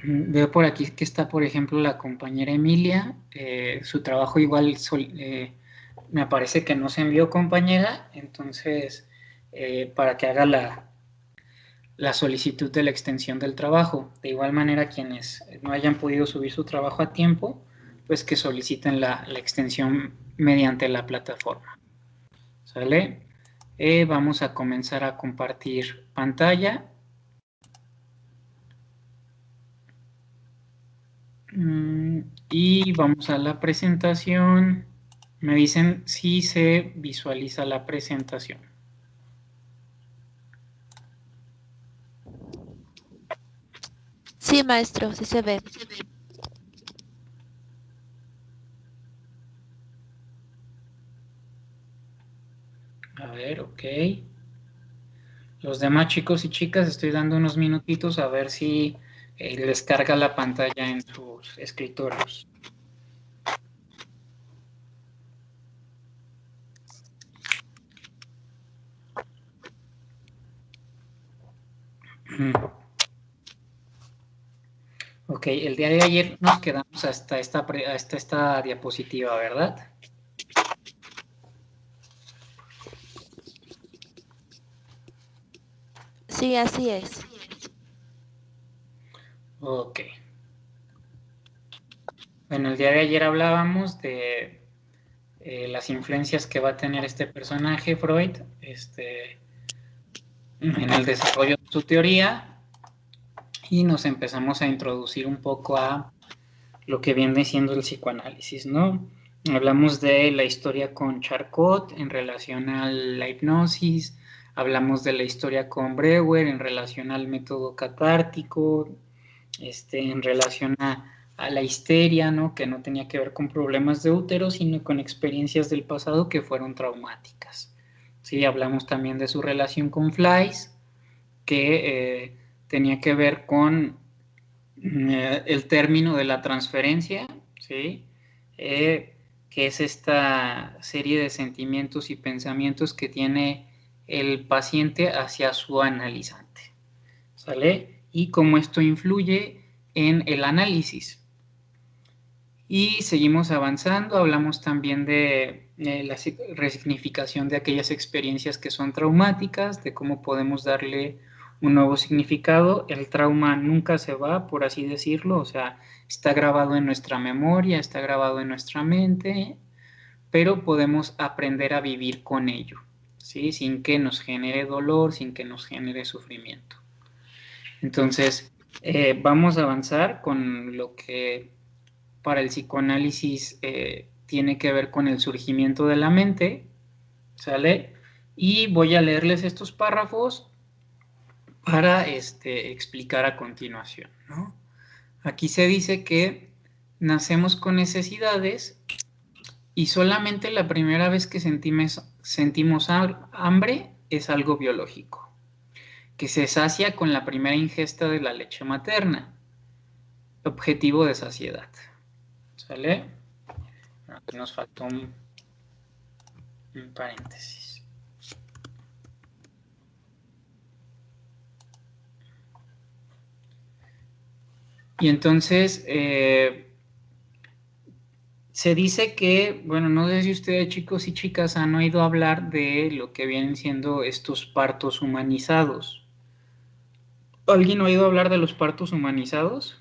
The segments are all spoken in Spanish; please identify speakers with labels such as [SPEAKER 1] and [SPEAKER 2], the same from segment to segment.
[SPEAKER 1] Veo por aquí que está, por ejemplo, la compañera Emilia. Su trabajo igual me parece que no se envió, compañera. Entonces, para que haga la solicitud de la extensión del trabajo. De igual manera, quienes no hayan podido subir su trabajo a tiempo, pues que soliciten la extensión mediante la plataforma. ¿Sale? Vamos a comenzar a compartir pantalla. Y vamos a la presentación. Me dicen si se visualiza la presentación.
[SPEAKER 2] Sí, maestro, sí se ve.
[SPEAKER 1] A ver, ok. Los demás chicos y chicas, estoy dando unos minutitos a ver si les carga la pantalla en sus escritorios. Ok, el día de ayer nos quedamos hasta esta diapositiva, ¿verdad?
[SPEAKER 2] Sí, así es.
[SPEAKER 1] Ok. Bueno, el día de ayer hablábamos de las influencias que va a tener este personaje, Freud, en el desarrollo de su teoría, y nos empezamos a introducir un poco a lo que viene siendo el psicoanálisis, ¿no? Hablamos de la historia con Charcot en relación a la hipnosis, hablamos de la historia con Breuer en relación al método catártico, en relación a la histeria, ¿no? Que no tenía que ver con problemas de útero, sino con experiencias del pasado que fueron traumáticas. Sí, hablamos también de su relación con Flies, que tenía que ver con el término de la transferencia, ¿sí? Que es esta serie de sentimientos y pensamientos que tiene el paciente hacia su analizante, ¿sale? Y cómo esto influye en el análisis. Y seguimos avanzando, hablamos también de la resignificación de aquellas experiencias que son traumáticas, de cómo podemos darle un nuevo significado. El trauma nunca se va, por así decirlo, o sea, está grabado en nuestra memoria, está grabado en nuestra mente, pero podemos aprender a vivir con ello, ¿sí? Sin que nos genere dolor, sin que nos genere sufrimiento. Entonces, vamos a avanzar con lo que para el psicoanálisis tiene que ver con el surgimiento de la mente, ¿sale? Y voy a leerles estos párrafos para explicar a continuación, ¿no? Aquí se dice que nacemos con necesidades y solamente la primera vez que sentimos hambre es algo biológico, que se sacia con la primera ingesta de la leche materna, objetivo de saciedad, ¿sale? Aquí nos faltó un paréntesis. Y entonces se dice que, bueno, no sé si ustedes chicos y chicas han oído hablar de lo que vienen siendo estos partos humanizados. ¿Alguien ha oído hablar de los partos humanizados?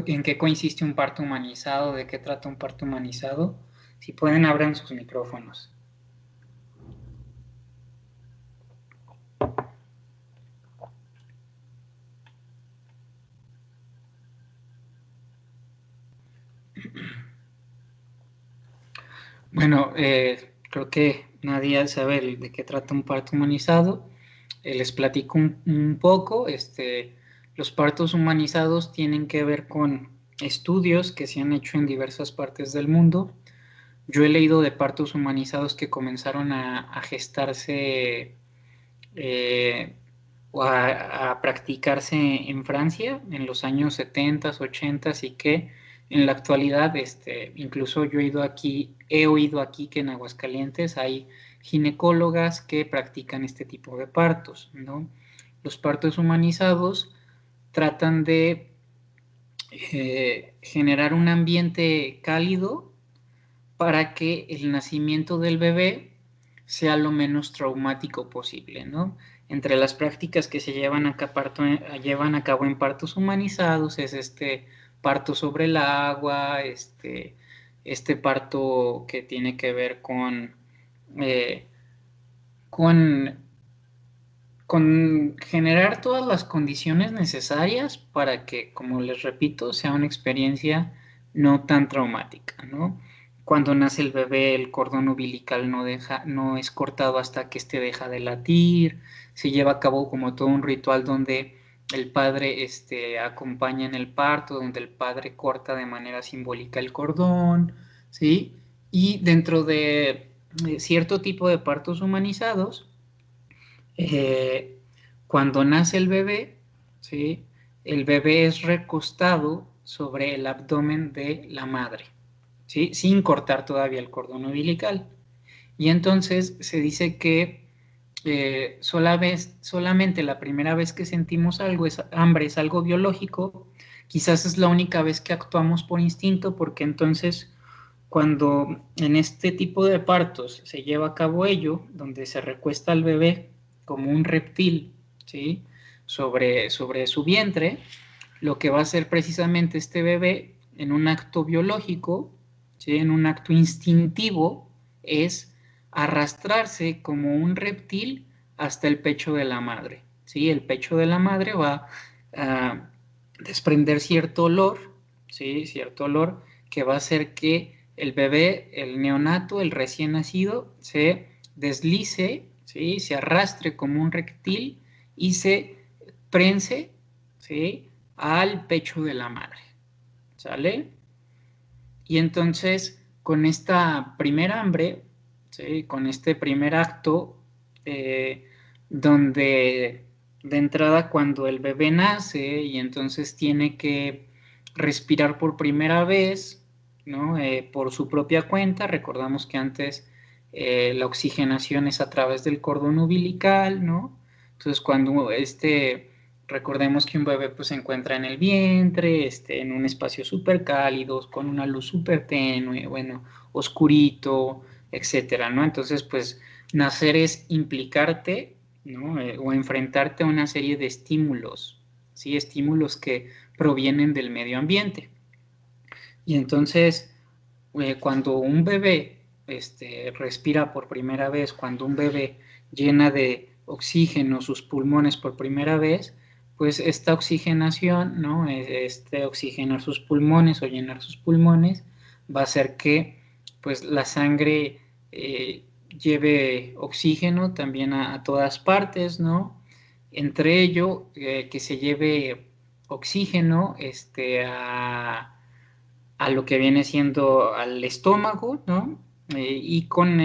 [SPEAKER 1] ¿En qué consiste un parto humanizado? ¿De qué trata un parto humanizado? Si pueden, abran sus micrófonos. Bueno, creo que nadie sabe de qué trata un parto humanizado. Les platico un poco. Los partos humanizados tienen que ver con estudios que se han hecho en diversas partes del mundo. Yo he leído de partos humanizados que comenzaron a gestarse eh, o a practicarse en Francia en los años 70, 80 y que en la actualidad, incluso yo he oído aquí que en Aguascalientes hay ginecólogas que practican este tipo de partos, ¿no? los partos humanizados tratan de generar un ambiente cálido para que el nacimiento del bebé sea lo menos traumático posible, ¿no? Entre las prácticas que se llevan a cabo en partos humanizados es parto sobre el agua, este parto que tiene que ver eh, con, con generar todas las condiciones necesarias para que, como les repito, sea una experiencia no tan traumática, ¿no? Cuando nace el bebé, el cordón umbilical no es cortado hasta que éste deja de latir. Se lleva a cabo como todo un ritual donde el padre acompaña en el parto, donde el padre corta de manera simbólica el cordón, ¿sí? Y dentro de cierto tipo de partos humanizados, eh, cuando nace el bebé, ¿sí? El bebé es recostado sobre el abdomen de la madre, ¿sí? Sin cortar todavía el cordón umbilical. Y entonces se dice que solamente la primera vez que sentimos algo es hambre, es algo biológico, quizás es la única vez que actuamos por instinto, porque entonces cuando en este tipo de partos se lleva a cabo ello, donde se recuesta al bebé como un reptil, ¿sí? sobre su vientre, lo que va a hacer precisamente este bebé en un acto biológico, ¿sí? En un acto instintivo, es arrastrarse como un reptil hasta el pecho de la madre, ¿sí? El pecho de la madre va a desprender cierto olor, ¿sí? Cierto olor que va a hacer que el bebé, el neonato, el recién nacido, se deslice, ¿sí? Se arrastre como un reptil y se prense, ¿sí? Al pecho de la madre, ¿sale? Y entonces, con esta primera hambre, ¿sí? Con este primer acto, eh, donde de entrada cuando el bebé nace y entonces tiene que respirar por primera vez, ¿no? Por su propia cuenta, recordamos que antes la oxigenación es a través del cordón umbilical, ¿no? Entonces cuando recordemos que un bebé pues, se encuentra en el vientre, en un espacio súper cálido, con una luz súper tenue, bueno, oscurito, etcétera, ¿no? Entonces, pues, nacer es implicarte, ¿no? O enfrentarte a una serie de estímulos, ¿sí? Estímulos que provienen del medio ambiente. Y entonces, cuando un bebé respira por primera vez, cuando un bebé llena de oxígeno sus pulmones por primera vez, pues esta oxigenación, ¿no? Oxigenar sus pulmones o llenar sus pulmones va a hacer que pues la sangre lleve oxígeno también a todas partes, ¿no? Entre ello, que se lleve oxígeno a lo que viene siendo al estómago, ¿no? Y con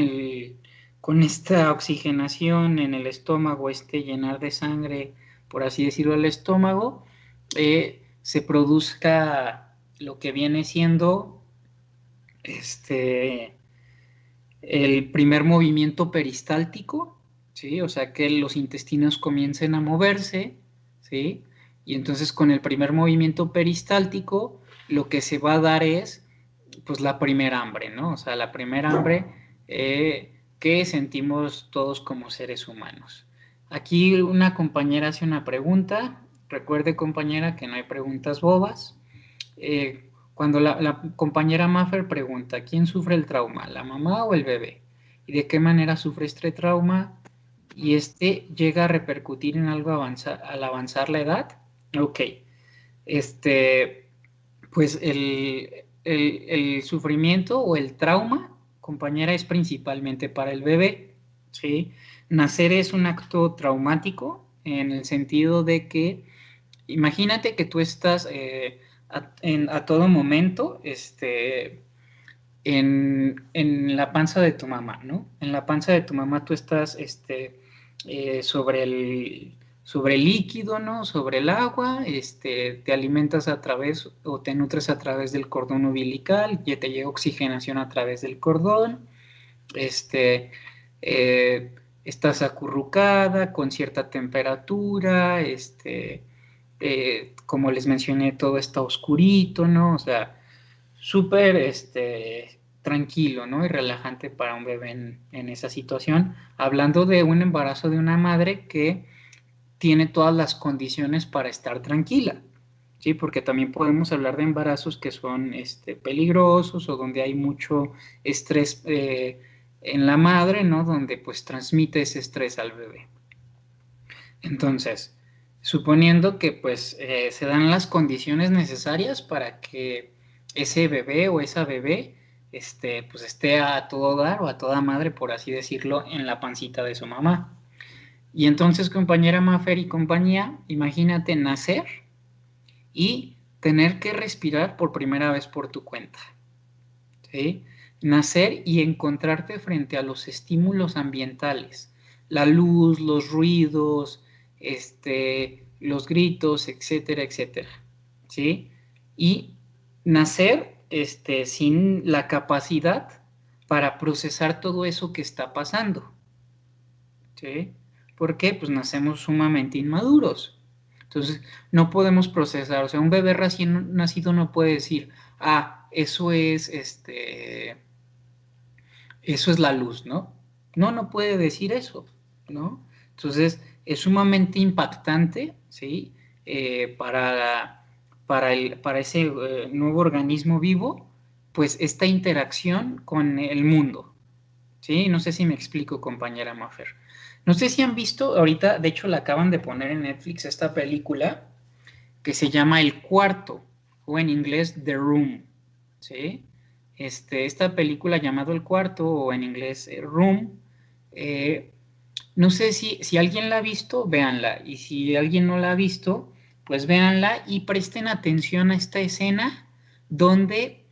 [SPEAKER 1] esta oxigenación en el estómago, llenar de sangre, por así decirlo, el estómago, se produzca lo que viene siendo el primer movimiento peristáltico, ¿sí? O sea, que los intestinos comiencen a moverse, ¿sí? Y entonces con el primer movimiento peristáltico, lo que se va a dar es, pues, la primera hambre, ¿no? O sea, la primera hambre que sentimos todos como seres humanos. Aquí una compañera hace una pregunta. Recuerde, compañera, que no hay preguntas bobas. Cuando la compañera Maffer pregunta, ¿quién sufre el trauma, la mamá o el bebé? ¿Y de qué manera sufre este trauma? ¿Y llega a repercutir en algo al avanzar la edad? Ok. Pues el sufrimiento o el trauma, compañera, es principalmente para el bebé, ¿sí? Nacer es un acto traumático en el sentido de que imagínate que tú estás a todo momento en la panza de tu mamá, ¿no? En la panza de tu mamá tú estás sobre el líquido, ¿no? Sobre el agua, te alimentas a través o te nutres a través del cordón umbilical, ya te llega oxigenación a través del cordón, este, eh, estás acurrucada con cierta temperatura, como les mencioné, todo está oscurito, ¿no? O sea, súper, tranquilo, ¿no? Y relajante para un bebé en esa situación. Hablando de un embarazo de una madre que tiene todas las condiciones para estar tranquila, ¿sí? Porque también podemos hablar de embarazos que son, peligrosos o donde hay mucho estrés en la madre, ¿no? Donde pues transmite ese estrés al bebé. Entonces, suponiendo que pues se dan las condiciones necesarias para que ese bebé o esa bebé pues esté a todo dar o a toda madre, por así decirlo, en la pancita de su mamá. Y entonces, compañera Mafer y compañía, imagínate nacer y tener que respirar por primera vez por tu cuenta, ¿sí? Nacer y encontrarte frente a los estímulos ambientales, la luz, los ruidos, los gritos, etcétera, etcétera, ¿sí? Y nacer, sin la capacidad para procesar todo eso que está pasando, ¿sí? ¿Por qué? Pues nacemos sumamente inmaduros. Entonces, no podemos procesar, o sea, un bebé recién nacido no puede decir, ah, eso es la luz, ¿no? No, no puede decir eso, ¿no? Entonces, es sumamente impactante, ¿sí? Para ese nuevo organismo vivo, pues esta interacción con el mundo, ¿sí? No sé si me explico, compañera Maffer. No sé si han visto, ahorita, de hecho, la acaban de poner en Netflix esta película que se llama El Cuarto, o en inglés The Room, ¿sí? Esta película llamado El Cuarto, o en inglés Room, eh, no sé si alguien la ha visto, véanla, y si alguien no la ha visto, pues véanla y presten atención a esta escena donde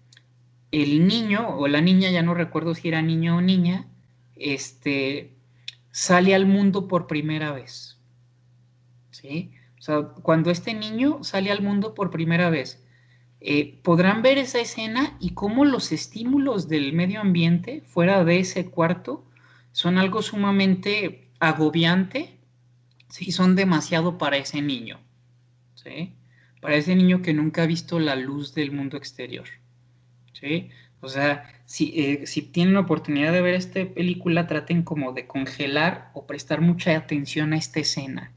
[SPEAKER 1] el niño o la niña, ya no recuerdo si era niño o niña, sale al mundo por primera vez, ¿sí? O sea, cuando este niño sale al mundo por primera vez, podrán ver esa escena y cómo los estímulos del medio ambiente fuera de ese cuarto son algo sumamente agobiante, ¿sí? Son demasiado para ese niño, ¿sí? Para ese niño que nunca ha visto la luz del mundo exterior, ¿sí? O sea, si tienen la oportunidad de ver esta película, traten como de congelar o prestar mucha atención a esta escena,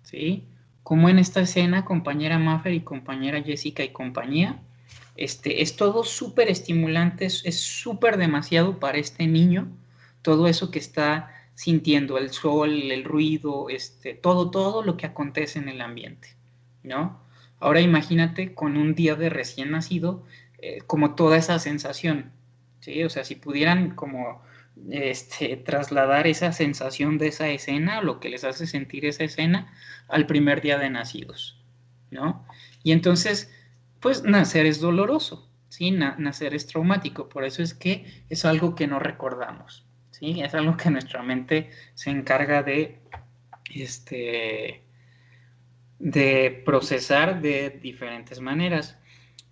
[SPEAKER 1] ¿sí? Como en esta escena, compañera Maffer y compañera Jessica y compañía, es todo súper estimulante, es súper demasiado para este niño, todo eso que está sintiendo, el sol, el ruido, todo lo que acontece en el ambiente, ¿no? Ahora imagínate con un día de recién nacido, como toda esa sensación, ¿sí? O sea, si pudieran como trasladar esa sensación de esa escena, lo que les hace sentir esa escena, al primer día de nacidos, ¿no? Y entonces, pues nacer es doloroso, ¿sí? Nacer es traumático, por eso es que es algo que no recordamos, ¿sí? Es algo que nuestra mente se encarga este, de procesar de diferentes maneras.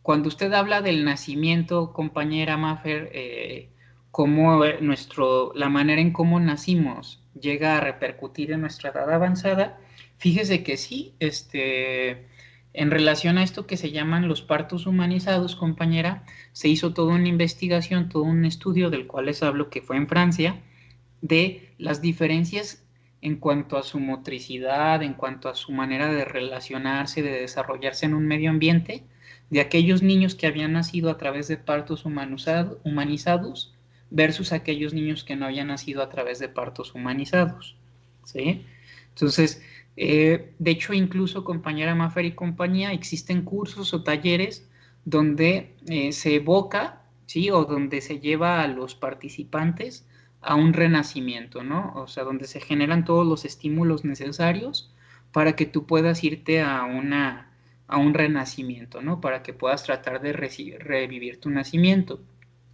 [SPEAKER 1] Cuando usted habla del nacimiento, compañera Maffer, cómo la manera en cómo nacimos llega a repercutir en nuestra edad avanzada, fíjese que sí, en relación a esto que se llaman los partos humanizados, compañera, se hizo toda una investigación, todo un estudio del cual les hablo que fue en Francia, de las diferencias en cuanto a su motricidad, en cuanto a su manera de relacionarse, de desarrollarse en un medio ambiente, de aquellos niños que habían nacido a través de partos humanizados versus aquellos niños que no habían nacido a través de partos humanizados, ¿sí? Entonces, de hecho, incluso, compañera Maffer y compañía, existen cursos o talleres donde se evoca, ¿sí? O donde se lleva a los participantes a un renacimiento, ¿no? O sea, donde se generan todos los estímulos necesarios para que tú puedas irte a un renacimiento, ¿no? Para que puedas tratar de revivir tu nacimiento.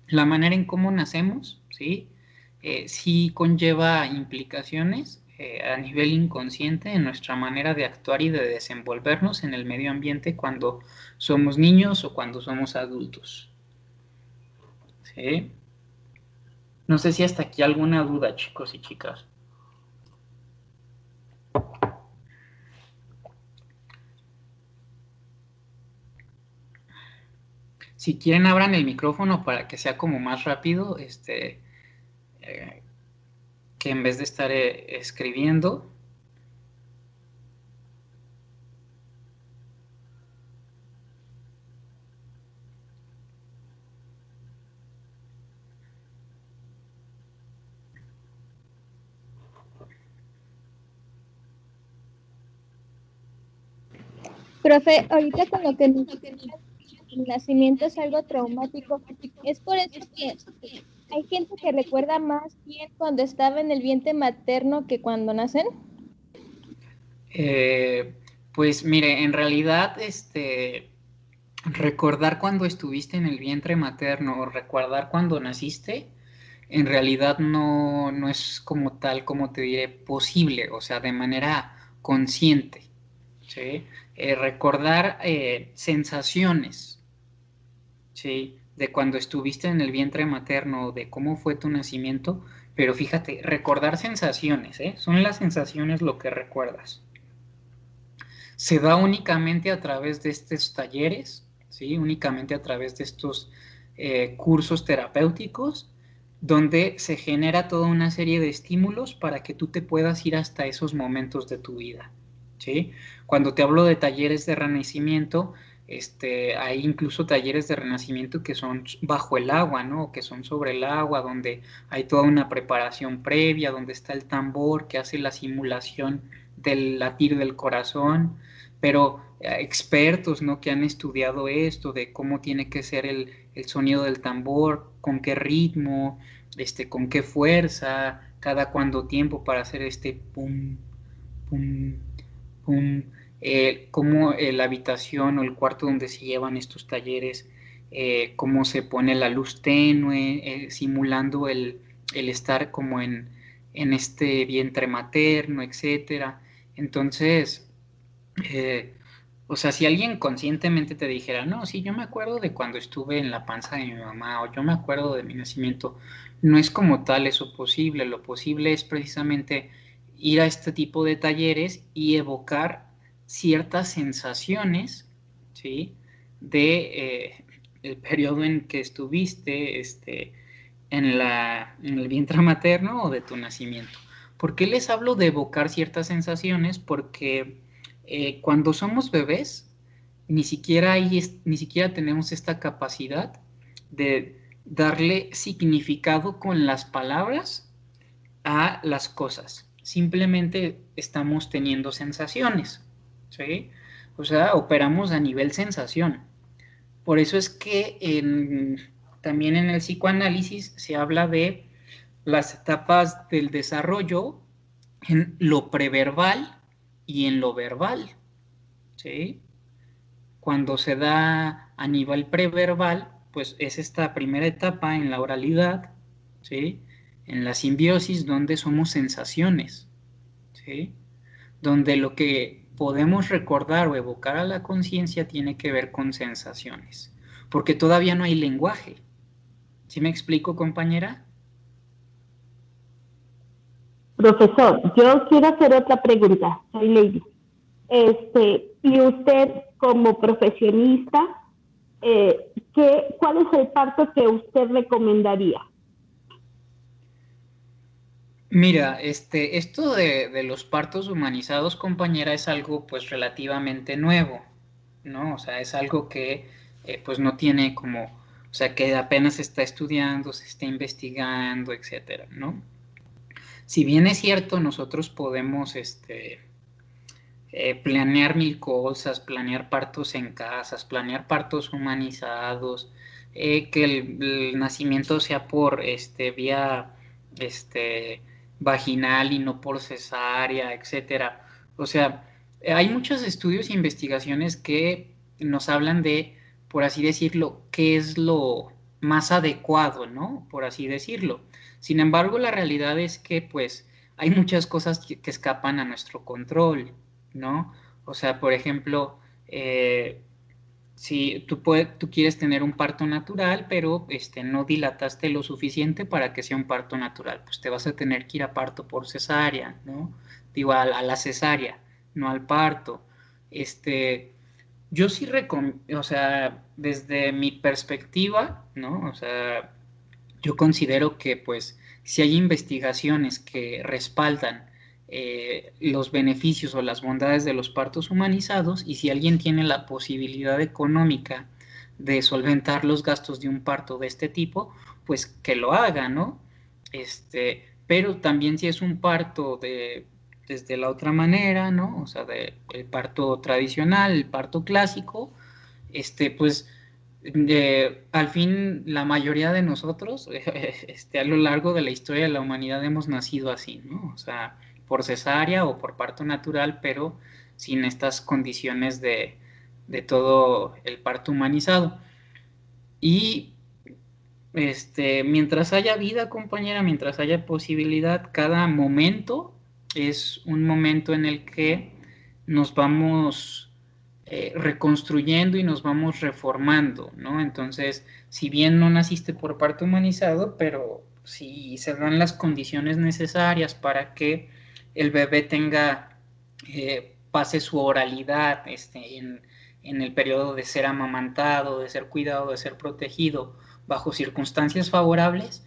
[SPEAKER 1] La manera en cómo nacemos, ¿sí? Sí conlleva implicaciones a nivel inconsciente en nuestra manera de actuar y de desenvolvernos en el medio ambiente cuando somos niños o cuando somos adultos, ¿sí? No sé si hasta aquí alguna duda, chicos y chicas. Si quieren, abran el micrófono para que sea como más rápido, que en vez de estar escribiendo.
[SPEAKER 3] Profe, ahorita con lo que nos dice, el nacimiento es algo traumático. Es por eso que hay gente que recuerda más bien cuando estaba en el vientre materno que cuando nacen.
[SPEAKER 1] Pues mire, en realidad, recordar cuando estuviste en el vientre materno o recordar cuando naciste, en realidad no es como tal, como te diré, posible, o sea, de manera consciente, ¿sí? Recordar sensaciones, ¿sí? De cuando estuviste en el vientre materno, de cómo fue tu nacimiento, pero fíjate, recordar sensaciones, ¿eh? Son las sensaciones lo que recuerdas. Se da únicamente a través de estos talleres, ¿sí? Únicamente a través de estos cursos terapéuticos, donde se genera toda una serie de estímulos para que tú te puedas ir hasta esos momentos de tu vida, ¿sí? Cuando te hablo de talleres de renacimiento, hay incluso talleres de renacimiento que son bajo el agua, ¿no? Que son sobre el agua, donde hay toda una preparación previa, donde está el tambor que hace la simulación del latir del corazón, pero expertos, ¿no? Que han estudiado esto, de cómo tiene que ser el sonido del tambor, con qué ritmo, con qué fuerza, cada cuánto tiempo para hacer este pum, pum, pum, cómo la habitación o el cuarto donde se llevan estos talleres, cómo se pone la luz tenue, simulando el estar como en este vientre materno, etcétera. Entonces, o sea, si alguien conscientemente te dijera, no, sí, yo me acuerdo de cuando estuve en la panza de mi mamá o yo me acuerdo de mi nacimiento, no es como tal eso posible. Lo posible es precisamente ir a este tipo de talleres y evocar ciertas sensaciones, ¿sí? De el periodo en que estuviste, en el vientre materno o de tu nacimiento. ¿Por qué les hablo de evocar ciertas sensaciones? Porque cuando somos bebés, ni siquiera tenemos esta capacidad de darle significado con las palabras a las cosas. Simplemente estamos teniendo sensaciones, ¿sí? O sea, operamos a nivel sensación. Por eso es que también en el psicoanálisis se habla de las etapas del desarrollo en lo preverbal y en lo verbal, ¿sí? Cuando se da a nivel preverbal, pues es esta primera etapa en la oralidad, ¿sí? En la simbiosis, donde somos sensaciones, ¿sí? Donde lo que podemos recordar o evocar a la conciencia tiene que ver con sensaciones, porque todavía no hay lenguaje. ¿Sí me explico, compañera?
[SPEAKER 4] Profesor, yo quiero hacer otra pregunta. Soy Lady. Y usted como profesionista, ¿cuál es el parto que usted recomendaría?
[SPEAKER 1] Mira, esto de los partos humanizados, compañera, es algo pues relativamente nuevo, ¿no? O sea, es algo que pues no tiene como, o sea, que apenas se está estudiando, se está investigando, etcétera, ¿no? Si bien es cierto, nosotros podemos, planear mil cosas, planear partos en casas, planear partos humanizados, que el nacimiento sea por vía vaginal y no por cesárea, etcétera. O sea, hay muchos estudios e investigaciones que nos hablan de, por así decirlo, qué es lo más adecuado, ¿no? Por así decirlo. Sin embargo, la realidad es que, pues, hay muchas cosas que escapan a nuestro control, ¿no? O sea, por ejemplo, si tú quieres tener un parto natural, pero no dilataste lo suficiente para que sea un parto natural, pues te vas a tener que ir a parto por cesárea, ¿no? Digo, a la cesárea, no al parto. Este, yo sí o sea, desde mi perspectiva, ¿no? O sea, yo considero que pues si hay investigaciones que respaldan los beneficios o las bondades de los partos humanizados y si alguien tiene la posibilidad económica de solventar los gastos de un parto de este tipo, pues que lo haga, ¿no? Pero también si es un parto desde la otra manera, ¿no? O sea, el parto tradicional, el parto clásico, pues al fin la mayoría de nosotros a lo largo de la historia de la humanidad hemos nacido así, ¿no? O sea, por cesárea o por parto natural, pero sin estas condiciones de todo el parto humanizado. Y mientras haya vida, compañera, mientras haya posibilidad, cada momento es un momento en el que nos vamos reconstruyendo y nos vamos reformando, ¿no? Entonces, si bien no naciste por parto humanizado, pero si se dan las condiciones necesarias para que el bebé pase su oralidad en el periodo de ser amamantado, de ser cuidado, de ser protegido, bajo circunstancias favorables,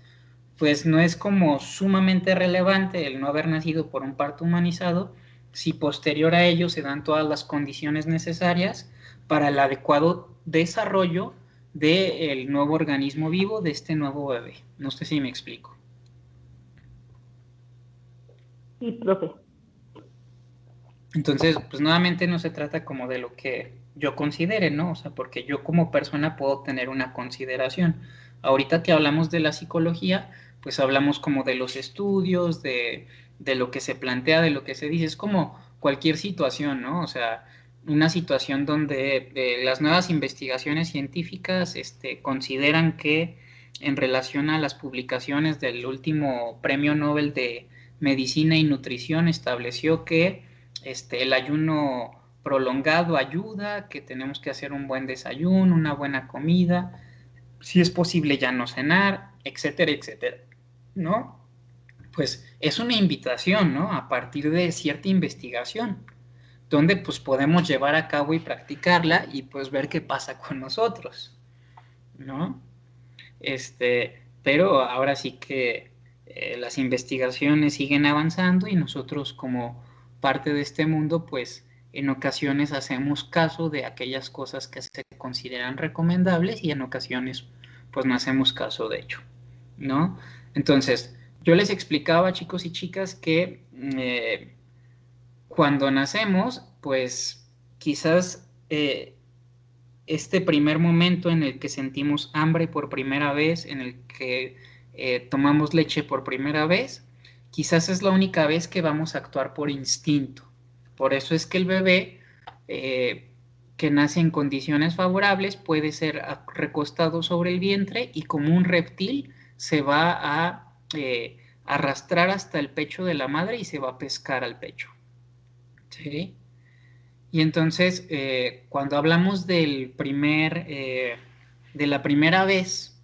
[SPEAKER 1] pues no es como sumamente relevante el no haber nacido por un parto humanizado si posterior a ello se dan todas las condiciones necesarias para el adecuado desarrollo del nuevo organismo vivo de este nuevo bebé. No sé si me explico.
[SPEAKER 4] Sí, profe.
[SPEAKER 1] Entonces, pues nuevamente no se trata como de lo que yo considere, ¿no? O sea, porque yo como persona puedo tener una consideración. Ahorita que hablamos de la psicología, pues hablamos como de los estudios, de lo que se plantea, de lo que se dice. Es como cualquier situación, ¿no? O sea, una situación donde las nuevas investigaciones científicas consideran que en relación a las publicaciones del último premio Nobel de Medicina y Nutrición estableció que el ayuno prolongado ayuda, que tenemos que hacer un buen desayuno, una buena comida, si es posible ya no cenar, etcétera, etcétera, ¿no? Pues es una invitación, ¿no? A partir de cierta investigación, donde pues podemos llevar a cabo y practicarla y pues ver qué pasa con nosotros, ¿no? Pero ahora sí que las investigaciones siguen avanzando y nosotros como parte de este mundo, pues en ocasiones hacemos caso de aquellas cosas que se consideran recomendables y en ocasiones pues no hacemos caso de ello, ¿no? Entonces, yo les explicaba, chicos y chicas, que cuando nacemos, pues quizás este primer momento en el que sentimos hambre por primera vez, en el que tomamos leche por primera vez, quizás es la única vez que vamos a actuar por instinto. Por eso es que el bebé que nace en condiciones favorables puede ser recostado sobre el vientre y como un reptil se va a arrastrar hasta el pecho de la madre y se va a pescar al pecho. ¿Sí? Y entonces, cuando hablamos de la primera vez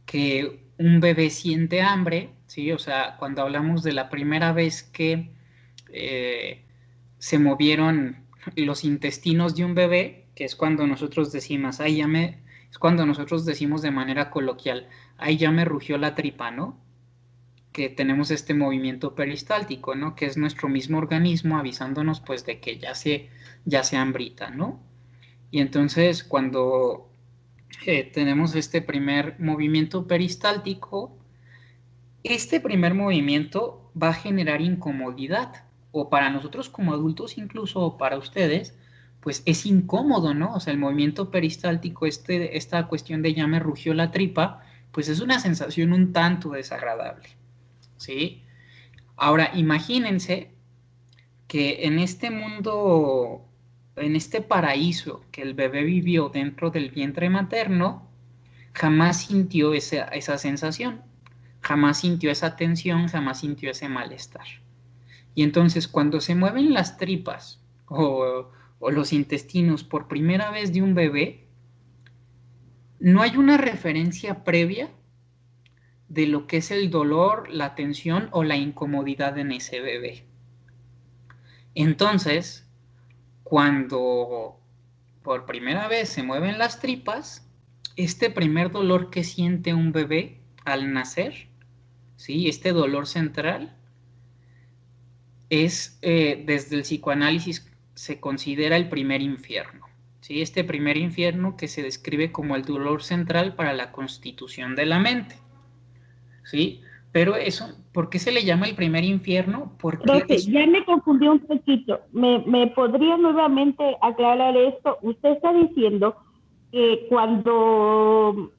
[SPEAKER 1] que un bebé siente hambre, ¿sí? O sea, cuando hablamos de la primera vez que se movieron los intestinos de un bebé, que es cuando nosotros decimos, es cuando nosotros decimos de manera coloquial, ahí ya me rugió la tripa, ¿no? Que tenemos este movimiento peristáltico, ¿no? Que es nuestro mismo organismo avisándonos pues de que ya se hambrita, ¿no? Y entonces cuando tenemos este primer movimiento peristáltico, este primer movimiento va a generar incomodidad, o para nosotros como adultos incluso, o para ustedes, pues es incómodo, ¿no? O sea, el movimiento peristáltico, esta cuestión de ya me rugió la tripa, pues es una sensación un tanto desagradable, ¿sí? Ahora, imagínense que en este mundo, en este paraíso que el bebé vivió dentro del vientre materno, jamás sintió esa sensación, jamás sintió esa tensión, jamás sintió ese malestar. Y entonces cuando se mueven las tripas o los intestinos por primera vez de un bebé, no hay una referencia previa de lo que es el dolor, la tensión o la incomodidad en ese bebé. Entonces, cuando por primera vez se mueven las tripas, este primer dolor que siente un bebé al nacer, ¿sí? Este dolor central es, desde el psicoanálisis se considera el primer infierno, ¿sí? Este primer infierno que se describe como el dolor central para la constitución de la mente, ¿sí? Pero eso, ¿por qué se le llama el primer infierno? Porque
[SPEAKER 4] Profe, ya me confundí un poquito. ¿Me podría nuevamente aclarar esto? Usted está diciendo que cuando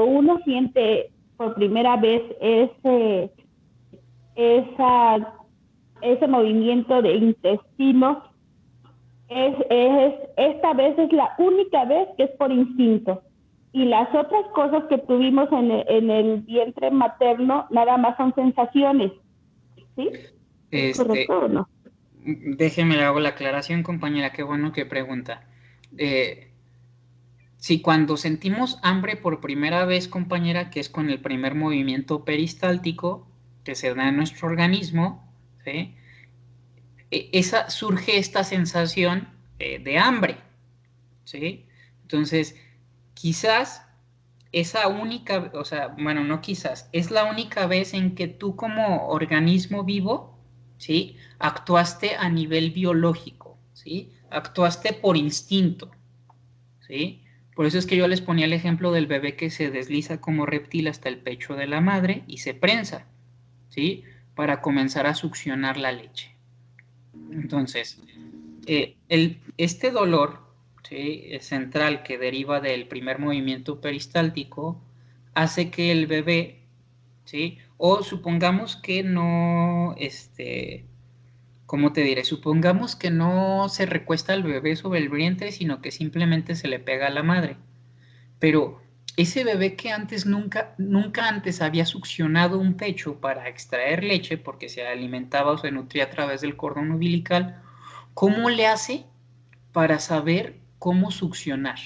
[SPEAKER 4] uno siente por primera vez ese movimiento de intestino, esta vez es la única vez que es por instinto. Y las otras cosas que tuvimos en el vientre materno nada más son sensaciones, ¿sí? ¿Es correcto o no?
[SPEAKER 1] Déjeme le hago la aclaración, compañera, qué bueno que pregunta. Si cuando sentimos hambre por primera vez, compañera, que es con el primer movimiento peristáltico que se da en nuestro organismo, ¿sí? Surge esta sensación de hambre, ¿sí? Entonces, quizás esa única, o sea, bueno, no quizás, es la única vez en que tú como organismo vivo, ¿sí? Actuaste a nivel biológico, ¿sí? Actuaste por instinto, ¿sí? Por eso es que yo les ponía el ejemplo del bebé que se desliza como reptil hasta el pecho de la madre y se prensa, ¿sí? Para comenzar a succionar la leche. Entonces, este dolor, ¿sí? Central que deriva del primer movimiento peristáltico hace que el bebé, ¿sí? O supongamos que no, ¿cómo te diré? Supongamos que no se recuesta el bebé sobre el vientre, sino que simplemente se le pega a la madre. Pero ese bebé que antes nunca antes había succionado un pecho para extraer leche, porque se alimentaba o se nutría a través del cordón umbilical, ¿cómo le hace para saber cómo succionar?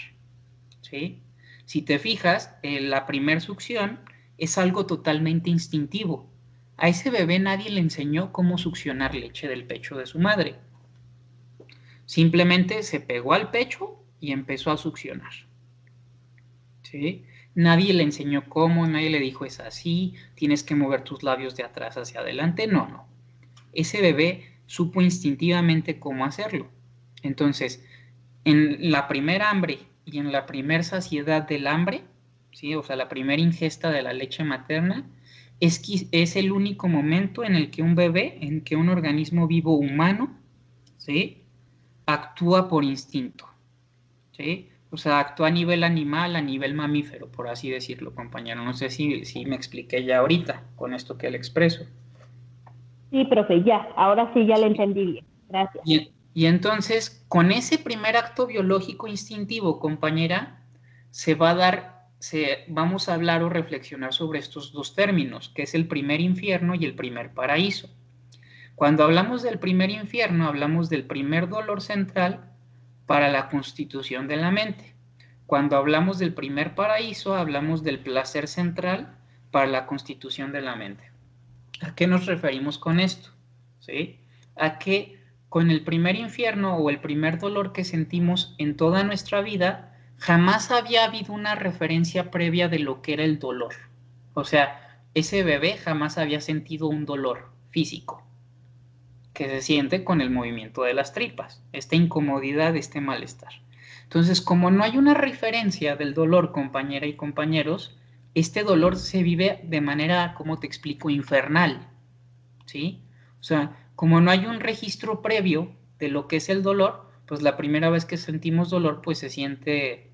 [SPEAKER 1] ¿Sí? Si te fijas, la primer succión es algo totalmente instintivo. A ese bebé nadie le enseñó cómo succionar leche del pecho de su madre. Simplemente se pegó al pecho y empezó a succionar. ¿Sí? Nadie le enseñó cómo, nadie le dijo es así, tienes que mover tus labios de atrás hacia adelante. No, no. Ese bebé supo instintivamente cómo hacerlo. Entonces, en la primera hambre y en la primera saciedad del hambre, ¿sí? O sea, la primera ingesta de la leche materna, es el único momento en el que un bebé, en que un organismo vivo humano, ¿sí? Actúa por instinto, ¿sí? O sea, actúa a nivel animal, a nivel mamífero, por así decirlo, compañero. No sé si me expliqué ya ahorita con esto que le expreso.
[SPEAKER 4] Sí, profe, ya, ahora sí ya le entendí bien. Gracias.
[SPEAKER 1] Y entonces, con ese primer acto biológico instintivo, compañera, se va a dar, vamos a hablar o reflexionar sobre estos dos términos, que es el primer infierno y el primer paraíso. Cuando hablamos del primer infierno, hablamos del primer dolor central para la constitución de la mente. Cuando hablamos del primer paraíso, hablamos del placer central para la constitución de la mente. ¿A qué nos referimos con esto? ¿Sí? A que con el primer infierno o el primer dolor que sentimos en toda nuestra vida, jamás había habido una referencia previa de lo que era el dolor. O sea, ese bebé jamás había sentido un dolor físico que se siente con el movimiento de las tripas, esta incomodidad, este malestar. Entonces, como no hay una referencia del dolor, compañera y compañeros, este dolor se vive de manera, como te explico, infernal, ¿sí? O sea, como no hay un registro previo de lo que es el dolor, pues la primera vez que sentimos dolor, pues se siente,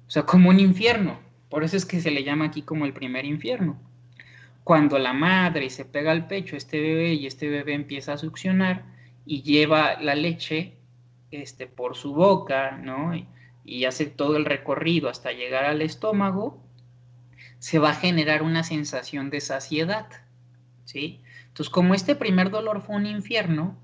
[SPEAKER 1] o sea, como un infierno. Por eso es que se le llama aquí como el primer infierno. Cuando la madre se pega al pecho a este bebé y este bebé empieza a succionar y lleva la leche por su boca, ¿no? Y hace todo el recorrido hasta llegar al estómago, se va a generar una sensación de saciedad, ¿sí? Entonces, como este primer dolor fue un infierno,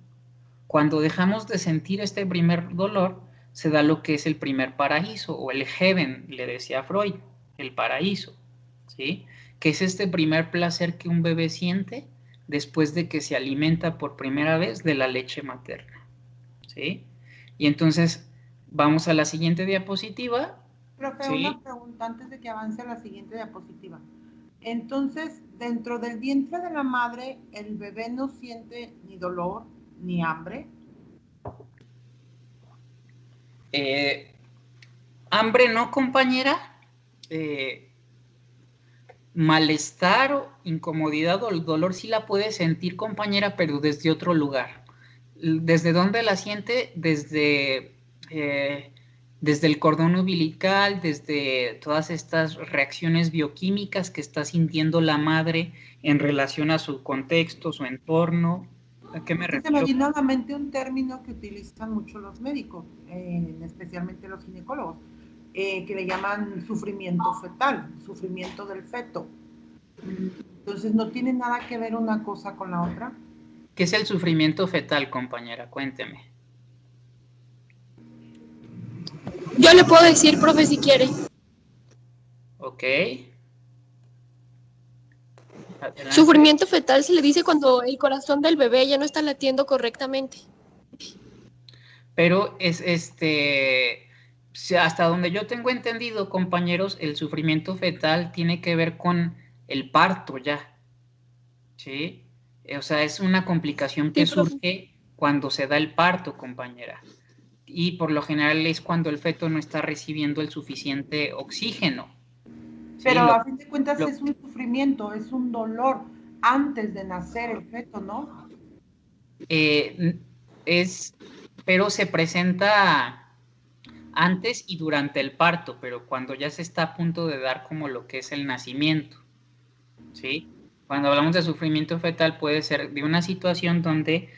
[SPEAKER 1] cuando dejamos de sentir este primer dolor, se da lo que es el primer paraíso, o el heaven, le decía Freud, el paraíso, ¿sí? Que es este primer placer que un bebé siente después de que se alimenta por primera vez de la leche materna, ¿sí? Y entonces, Vamos a la siguiente diapositiva.
[SPEAKER 5] Profe,
[SPEAKER 1] ¿sí?
[SPEAKER 5] Una pregunta antes de que avance a la siguiente diapositiva. Entonces, dentro del vientre de la madre, ¿el bebé no siente ni dolor ni hambre?
[SPEAKER 1] Hambre no, compañera. Malestar, incomodidad o el dolor sí la puede sentir, compañera, pero desde otro lugar. ¿Desde dónde la siente? Desde el cordón umbilical, desde todas estas reacciones bioquímicas que está sintiendo la madre en relación a su contexto, su entorno. ¿A qué me refiero?
[SPEAKER 5] Se me vino a la mente un término que utilizan mucho los médicos, especialmente los ginecólogos, que le llaman sufrimiento fetal, sufrimiento del feto. Entonces, ¿no tiene nada que ver una cosa con la otra?
[SPEAKER 1] ¿Qué es el sufrimiento fetal, compañera? Cuénteme.
[SPEAKER 6] Yo le puedo decir, profe, si quiere.
[SPEAKER 1] Ok. Adelante.
[SPEAKER 6] Sufrimiento fetal se le dice cuando el corazón del bebé ya no está latiendo correctamente.
[SPEAKER 1] Pero es hasta donde yo tengo entendido, compañeros, el sufrimiento fetal tiene que ver con el parto ya. ¿Sí? O sea, es una complicación que surge cuando se da el parto, compañera. Y por lo general es cuando el feto no está recibiendo el suficiente oxígeno.
[SPEAKER 5] Pero a fin de cuentas es un sufrimiento, es un dolor antes de nacer el feto, ¿no?
[SPEAKER 1] Pero se presenta antes y durante el parto, pero cuando ya se está a punto de dar como lo que es el nacimiento, ¿sí? Cuando hablamos de sufrimiento fetal puede ser de una situación donde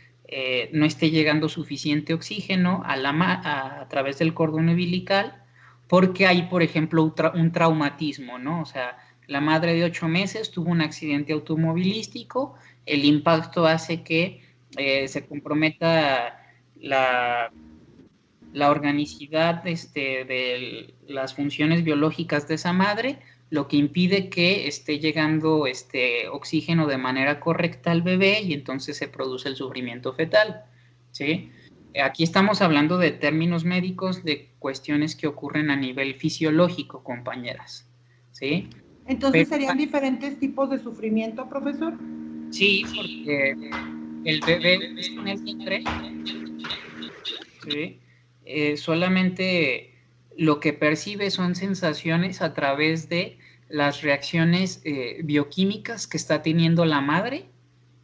[SPEAKER 1] no esté llegando suficiente oxígeno a través del cordón umbilical, porque hay, por ejemplo, un traumatismo, ¿no? O sea, la madre de 8 meses tuvo un accidente automovilístico, el impacto hace que se comprometa la organicidad de las funciones biológicas de esa madre, lo que impide que esté llegando oxígeno de manera correcta al bebé y entonces se produce el sufrimiento fetal, ¿sí? Aquí estamos hablando de términos médicos, de cuestiones que ocurren a nivel fisiológico, compañeras, ¿sí?
[SPEAKER 5] Entonces, ¿serían diferentes tipos de sufrimiento, profesor?
[SPEAKER 1] Sí, porque el bebé en el vientre, ¿sí? Solamente lo que percibe son sensaciones a través de las reacciones bioquímicas que está teniendo la madre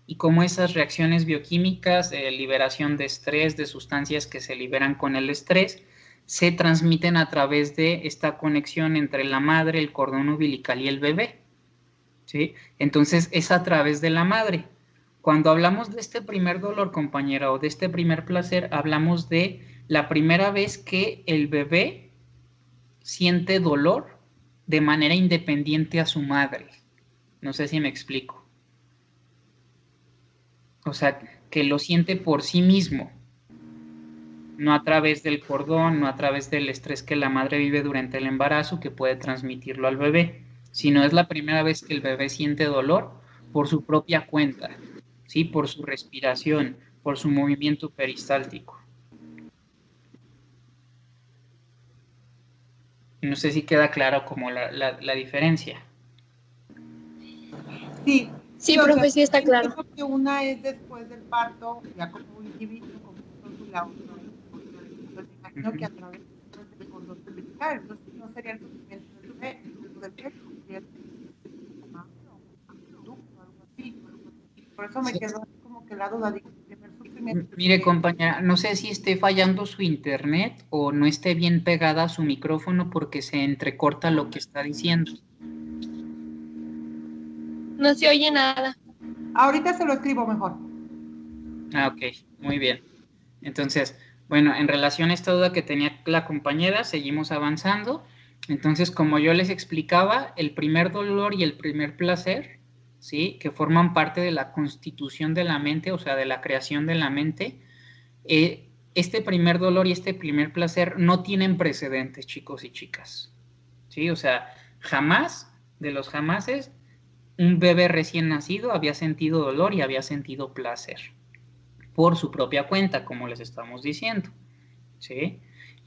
[SPEAKER 1] y cómo esas reacciones bioquímicas, liberación de estrés, de sustancias que se liberan con el estrés, se transmiten a través de esta conexión entre la madre, el cordón umbilical y el bebé, ¿sí? Entonces es a través de la madre. Cuando hablamos de este primer dolor, compañera, o de este primer placer, hablamos de la primera vez que el bebé siente dolor de manera independiente a su madre. No sé si me explico. O sea, que lo siente por sí mismo, no a través del cordón, no a través del estrés que la madre vive durante el embarazo, que puede transmitirlo al bebé, sino es la primera vez que el bebé siente dolor por su propia cuenta, ¿sí? Por su respiración, por su movimiento peristáltico. No sé si queda claro como la diferencia.
[SPEAKER 5] Sí.
[SPEAKER 6] Sí, profe, sí está claro.
[SPEAKER 5] Creo que una es después del parto, ya como un individuo, como la otra. Pues me imagino que a través del cordón umbilical, entonces no sería el sufrimiento del feto, sería algo así. Por eso me quedó como que la duda de primer sufrimiento.
[SPEAKER 1] Mire, compañera, no sé si esté fallando su internet o no esté bien pegada a su micrófono porque se entrecorta lo que está diciendo.
[SPEAKER 6] No se oye nada.
[SPEAKER 5] Ahorita se lo escribo mejor.
[SPEAKER 1] Ah, ok, muy bien. Entonces, bueno, en relación a esta duda que tenía la compañera, seguimos avanzando. Entonces, como yo les explicaba, el primer dolor y el primer placer, ¿sí? Que forman parte de la constitución de la mente, o sea, de la creación de la mente, este primer dolor y este primer placer no tienen precedentes, chicos y chicas, ¿sí? O sea, jamás, de los jamases, un bebé recién nacido había sentido dolor y había sentido placer por su propia cuenta, como les estamos diciendo, ¿sí?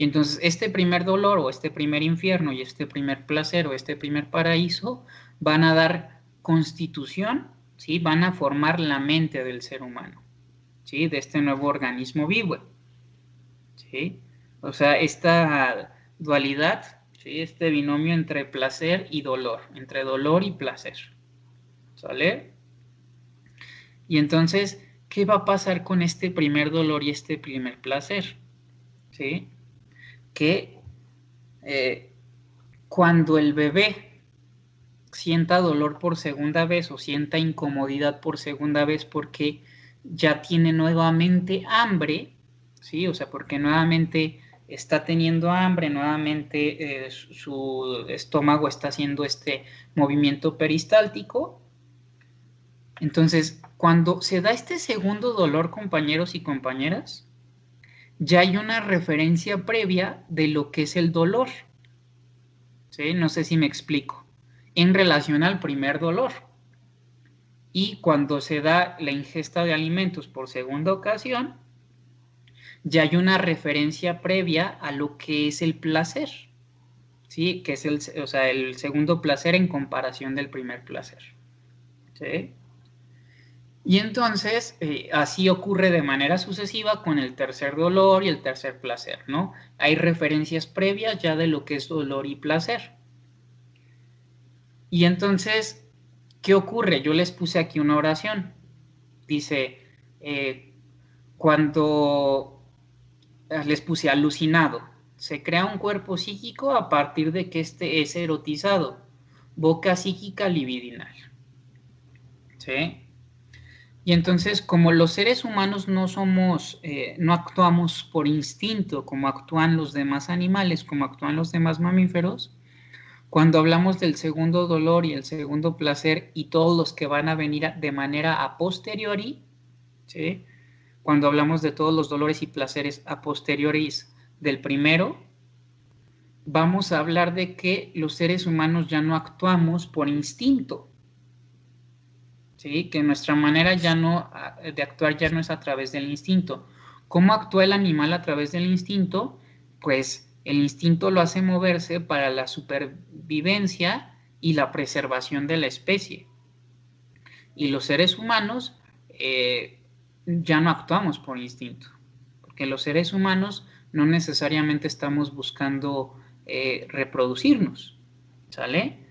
[SPEAKER 1] Y entonces este primer dolor o este primer infierno y este primer placer o este primer paraíso van a dar constitución, ¿sí? Van a formar la mente del ser humano, ¿sí? De este nuevo organismo vivo, ¿sí? O sea, esta dualidad, ¿sí? Este binomio entre placer y dolor, entre dolor y placer, ¿sale? Y entonces, ¿qué va a pasar con este primer dolor y este primer placer? ¿Sí? Que cuando el bebé sienta dolor por segunda vez o sienta incomodidad por segunda vez porque ya tiene nuevamente hambre, ¿sí? O sea, porque nuevamente está teniendo hambre, nuevamente su estómago está haciendo este movimiento peristáltico. Entonces, cuando se da este segundo dolor, compañeros y compañeras, ya hay una referencia previa de lo que es el dolor, ¿sí? No sé si me explico, en relación al primer dolor. Y cuando se da la ingesta de alimentos por segunda ocasión, ya hay una referencia previa a lo que es el placer, ¿sí? Que es el segundo placer en comparación del primer placer, ¿sí? Y entonces, así ocurre de manera sucesiva con el tercer dolor y el tercer placer, ¿no? Hay referencias previas ya de lo que es dolor y placer. Y entonces, ¿qué ocurre? Yo les puse aquí una oración. Dice, cuando les puse alucinado, se crea un cuerpo psíquico a partir de que este es erotizado, boca psíquica libidinal, ¿sí? Y entonces, como los seres humanos no somos, no actuamos por instinto como actúan los demás animales, como actúan los demás mamíferos, cuando hablamos del segundo dolor y el segundo placer y todos los que van a venir de manera a posteriori, ¿sí? Cuando hablamos de todos los dolores y placeres a posteriores del primero, vamos a hablar de que los seres humanos ya no actuamos por instinto, ¿sí? Que nuestra manera ya no, de actuar ya no es a través del instinto. ¿Cómo actúa el animal a través del instinto? Pues el instinto lo hace moverse para la supervivencia y la preservación de la especie. Y los seres humanos ya no actuamos por instinto, porque los seres humanos no necesariamente estamos buscando reproducirnos, ¿sale?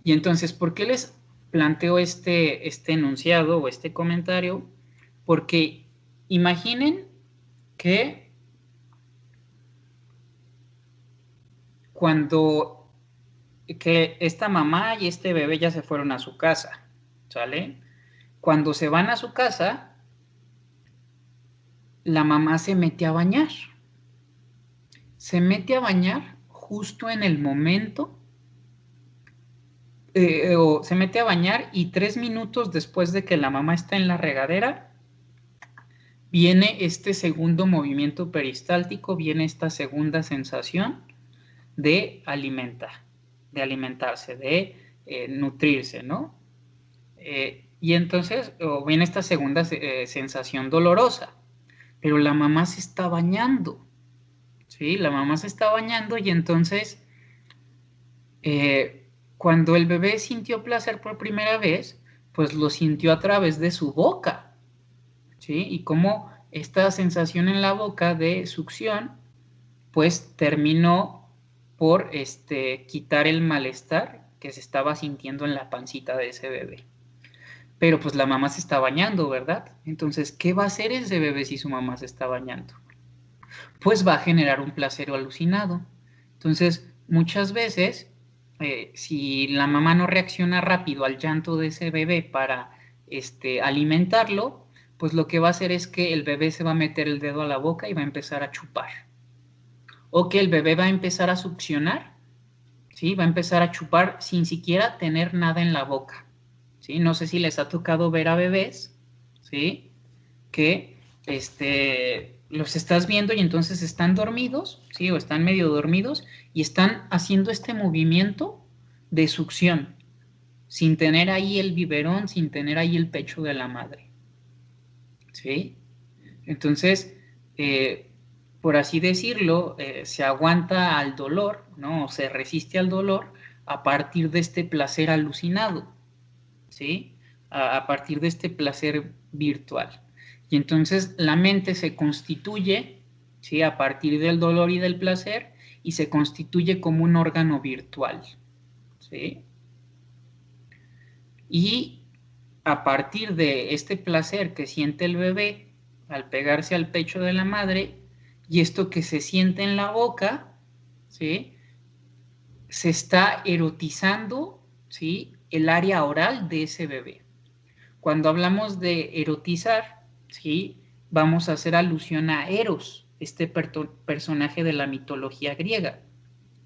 [SPEAKER 1] Y entonces, ¿por qué les planteo este enunciado o este comentario? Porque imaginen que que esta mamá y este bebé ya se fueron a su casa, ¿sale? Cuando se van a su casa, la mamá se mete a bañar. Se mete a bañar justo en el momento o se mete a bañar y 3 minutos después de que la mamá está en la regadera, viene este segundo movimiento peristáltico, viene esta segunda sensación de alimentarse, de nutrirse, ¿no? Y entonces viene esta segunda sensación dolorosa, pero la mamá se está bañando, ¿sí? La mamá se está bañando y entonces cuando el bebé sintió placer por primera vez, pues lo sintió a través de su boca, ¿sí? Y como esta sensación en la boca de succión, pues terminó por quitar el malestar que se estaba sintiendo en la pancita de ese bebé. Pero pues la mamá se está bañando, ¿verdad? Entonces, ¿qué va a hacer ese bebé si su mamá se está bañando? Pues va a generar un placer alucinado. Entonces, muchas veces, si la mamá no reacciona rápido al llanto de ese bebé para alimentarlo, pues lo que va a hacer es que el bebé se va a meter el dedo a la boca y va a empezar a chupar. O que el bebé va a empezar a succionar, ¿sí? Va a empezar a chupar sin siquiera tener nada en la boca, ¿sí? No sé si les ha tocado ver a bebés, ¿sí? Que los estás viendo y entonces están dormidos, ¿sí? O están medio dormidos y están haciendo este movimiento de succión, sin tener ahí el biberón, sin tener ahí el pecho de la madre, ¿sí? Entonces, por así decirlo, se aguanta al dolor, ¿no? O se resiste al dolor a partir de este placer alucinado, ¿sí? A partir de este placer virtual. Y entonces la mente se constituye, ¿sí? A partir del dolor y del placer, y se constituye como un órgano virtual, ¿sí? Y a partir de este placer que siente el bebé al pegarse al pecho de la madre, y esto que se siente en la boca, ¿sí? Se está erotizando, ¿sí? El área oral de ese bebé. Cuando hablamos de erotizar, ¿sí? Vamos a hacer alusión a Eros, este personaje de la mitología griega,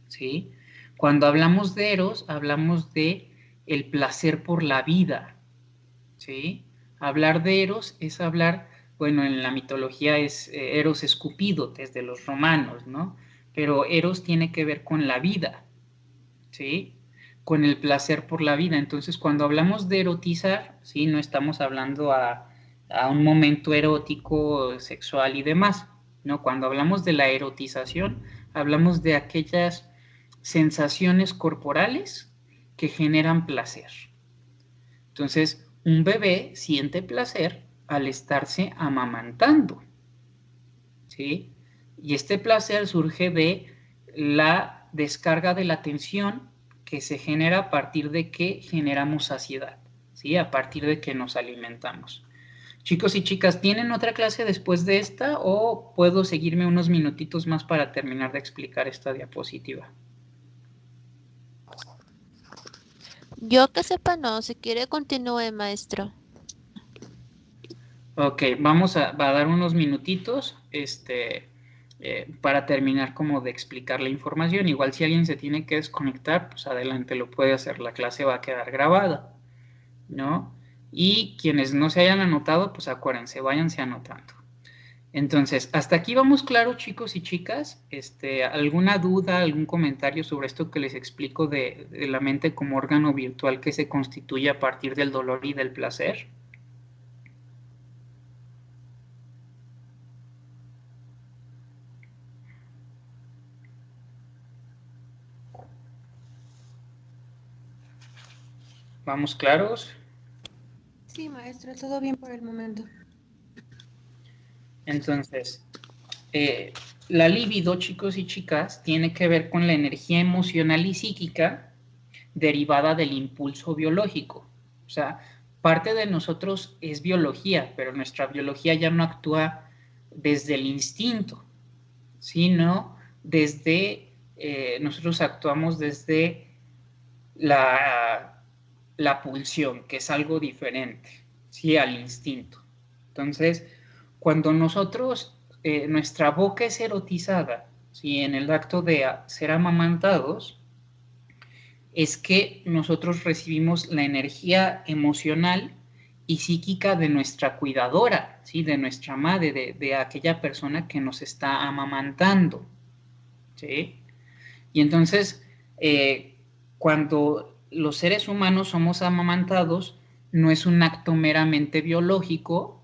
[SPEAKER 1] ¿sí? Cuando hablamos de Eros, hablamos de el placer por la vida, ¿sí? Hablar de Eros es hablar, bueno, en la mitología es Eros es Cupido, desde los romanos, ¿no? Pero Eros tiene que ver con la vida, ¿sí? Con el placer por la vida. Entonces, cuando hablamos de erotizar, ¿sí? No estamos hablando a un momento erótico, sexual y demás, ¿no? Cuando hablamos de la erotización, hablamos de aquellas sensaciones corporales que generan placer. Entonces, un bebé siente placer al estarse amamantando, ¿sí? Y este placer surge de la descarga de la tensión que se genera a partir de que generamos saciedad, ¿sí? A partir de que nos alimentamos. Chicos y chicas, ¿tienen otra clase después de esta o puedo seguirme unos minutitos más para terminar de explicar esta diapositiva?
[SPEAKER 2] Yo que sepa no, si quiere continúe, maestro.
[SPEAKER 1] Ok, vamos a dar unos minutitos para terminar como de explicar la información. Igual si alguien se tiene que desconectar, pues adelante lo puede hacer, la clase va a quedar grabada, ¿no? Y quienes no se hayan anotado, pues acuérdense, váyanse anotando. Entonces, hasta aquí vamos claro, chicos y chicas. ¿Alguna duda, algún comentario sobre esto que les explico de la mente como órgano virtual que se constituye a partir del dolor y del placer? ¿Vamos claros?
[SPEAKER 6] Sí, maestra, todo bien por el momento.
[SPEAKER 1] Entonces, la libido, chicos y chicas, tiene que ver con la energía emocional y psíquica derivada del impulso biológico. O sea, parte de nosotros es biología, pero nuestra biología ya no actúa desde el instinto, sino desde, nosotros actuamos desde la pulsión, que es algo diferente, ¿sí? Al instinto. Entonces, cuando nosotros, nuestra boca es erotizada, ¿sí? En el acto de ser amamantados, es que nosotros recibimos la energía emocional y psíquica de nuestra cuidadora, ¿sí? De nuestra madre, de aquella persona que nos está amamantando, ¿sí? Y entonces, cuando los seres humanos somos amamantados, no es un acto meramente biológico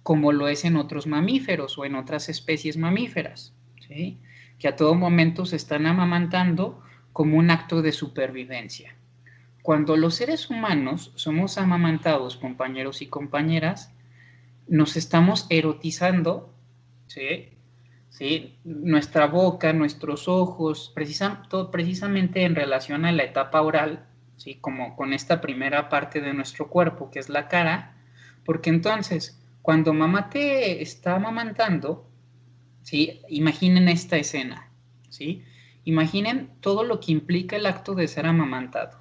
[SPEAKER 1] como lo es en otros mamíferos o en otras especies mamíferas, ¿sí? Que a todo momento se están amamantando como un acto de supervivencia. Cuando los seres humanos somos amamantados, compañeros y compañeras, nos estamos erotizando, ¿sí? ¿Sí? Nuestra boca, nuestros ojos, precisamente en relación a la etapa oral, ¿sí? Como con esta primera parte de nuestro cuerpo, que es la cara, porque entonces, cuando mamá te está amamantando, ¿sí? Imaginen esta escena, ¿sí? Imaginen todo lo que implica el acto de ser amamantado.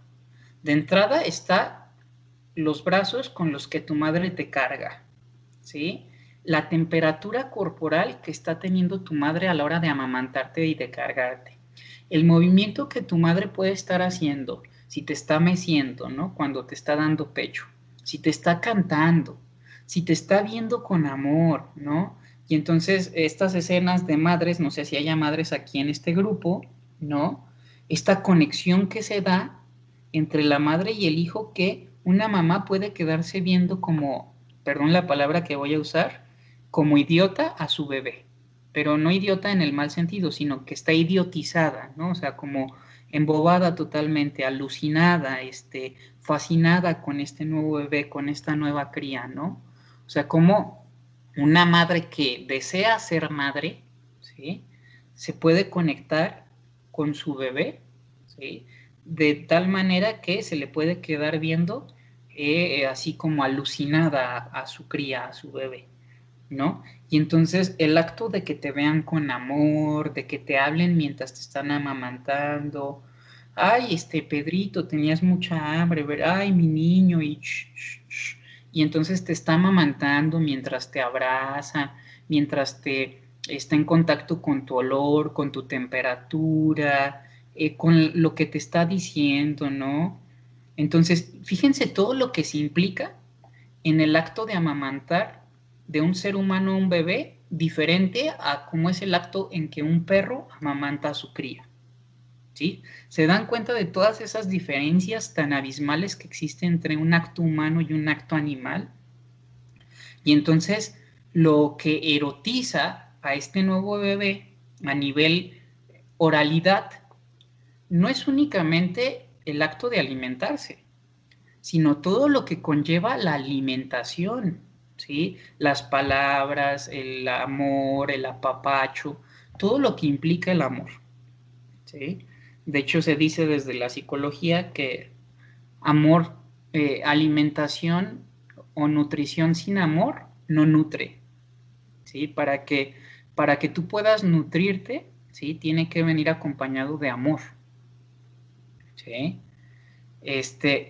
[SPEAKER 1] De entrada está los brazos con los que tu madre te carga, ¿sí? La temperatura corporal que está teniendo tu madre a la hora de amamantarte y de cargarte. El movimiento que tu madre puede estar haciendo, si te está meciendo, ¿no? Cuando te está dando pecho, si te está cantando, si te está viendo con amor, ¿no? Y entonces estas escenas de madres, no sé si haya madres aquí en este grupo, ¿no? Esta conexión que se da entre la madre y el hijo que una mamá puede quedarse viendo como, perdón la palabra que voy a usar, como idiota a su bebé, pero no idiota en el mal sentido, sino que está idiotizada, ¿no? O sea, como embobada totalmente, alucinada, fascinada con este nuevo bebé, con esta nueva cría, ¿no? O sea, como una madre que desea ser madre, ¿sí? Se puede conectar con su bebé, ¿sí? De tal manera que se le puede quedar viendo así como alucinada a su cría, a su bebé, ¿no? Y entonces el acto de que te vean con amor, de que te hablen mientras te están amamantando, ay, Pedrito, tenías mucha hambre, ay, mi niño, y entonces te está amamantando mientras te abraza, mientras te está en contacto con tu olor, con tu temperatura, con lo que te está diciendo, ¿no? Entonces, fíjense todo lo que se implica en el acto de amamantar de un ser humano a un bebé, diferente a cómo es el acto en que un perro amamanta a su cría, ¿sí? ¿Se dan cuenta de todas esas diferencias tan abismales que existen entre un acto humano y un acto animal? Y entonces, lo que erotiza a este nuevo bebé a nivel oralidad no es únicamente el acto de alimentarse, sino todo lo que conlleva la alimentación, ¿sí? Las palabras, el amor, el apapacho, todo lo que implica el amor, ¿sí? De hecho, se dice desde la psicología que amor, alimentación o nutrición sin amor no nutre, ¿sí? Para que tú puedas nutrirte, ¿sí? Tiene que venir acompañado de amor, ¿sí?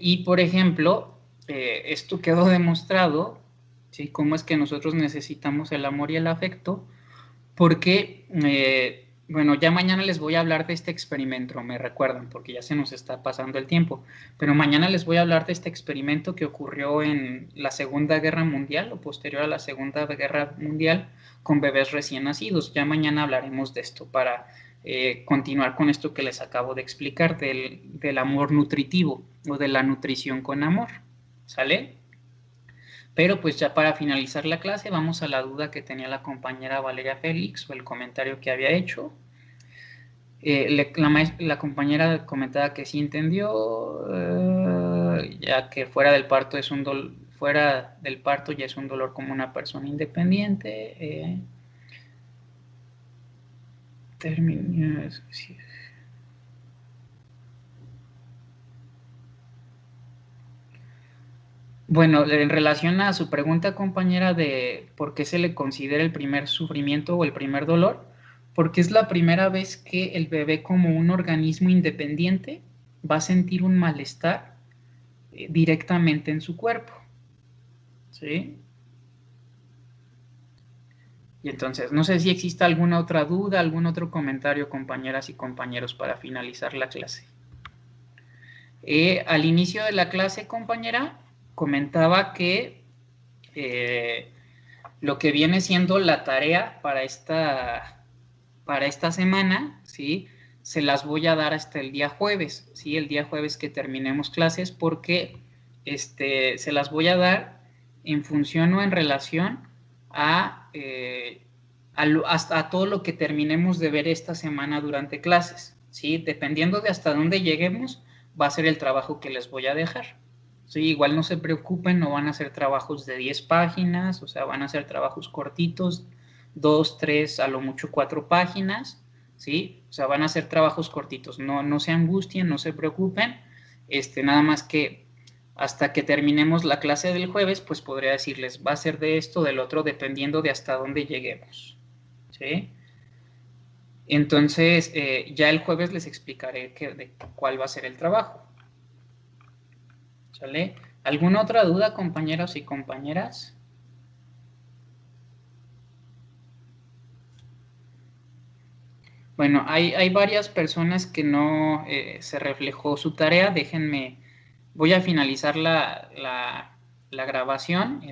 [SPEAKER 1] Y por ejemplo, esto quedó demostrado, ¿sí? Cómo es que nosotros necesitamos el amor y el afecto, porque, bueno, ya mañana les voy a hablar de este experimento, me recuerdan, porque ya se nos está pasando el tiempo, pero mañana les voy a hablar de este experimento que ocurrió en la Segunda Guerra Mundial o posterior a la Segunda Guerra Mundial con bebés recién nacidos. Ya mañana hablaremos de esto para continuar con esto que les acabo de explicar del amor nutritivo o de la nutrición con amor, ¿sale? Pero pues ya para finalizar la clase vamos a la duda que tenía la compañera Valeria Félix o el comentario que había hecho. La compañera comentaba que sí entendió, ya que fuera del parto ya es un dolor como una persona independiente. Bueno, en relación a su pregunta, compañera, de por qué se le considera el primer sufrimiento o el primer dolor, porque es la primera vez que el bebé, como un organismo independiente, va a sentir un malestar directamente en su cuerpo, ¿sí? Y entonces, no sé si existe alguna otra duda, algún otro comentario, compañeras y compañeros, para finalizar la clase. Al inicio de la clase, compañera, comentaba que lo que viene siendo la tarea para esta semana, ¿sí? Se las voy a dar hasta el día jueves, ¿sí? El día jueves que terminemos clases, porque se las voy a dar en función o en relación a todo lo que terminemos de ver esta semana durante clases, ¿sí? Dependiendo de hasta dónde lleguemos, va a ser el trabajo que les voy a dejar. Sí, igual no se preocupen, no van a ser trabajos de 10 páginas, o sea, van a ser trabajos cortitos, 2, 3, a lo mucho 4 páginas, ¿sí? O sea, van a ser trabajos cortitos, no se angustien, no se preocupen, nada más que hasta que terminemos la clase del jueves, pues podría decirles, va a ser de esto, del otro, dependiendo de hasta dónde lleguemos, ¿sí? Entonces, ya el jueves les explicaré de cuál va a ser el trabajo. ¿Sale? ¿Alguna otra duda, compañeros y compañeras? Bueno, hay varias personas que no se reflejó su tarea. Déjenme, voy a finalizar la grabación.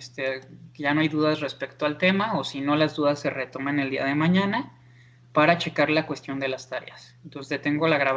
[SPEAKER 1] Ya no hay dudas respecto al tema, o si no, las dudas se retoman el día de mañana para checar la cuestión de las tareas. Entonces, detengo la grabación.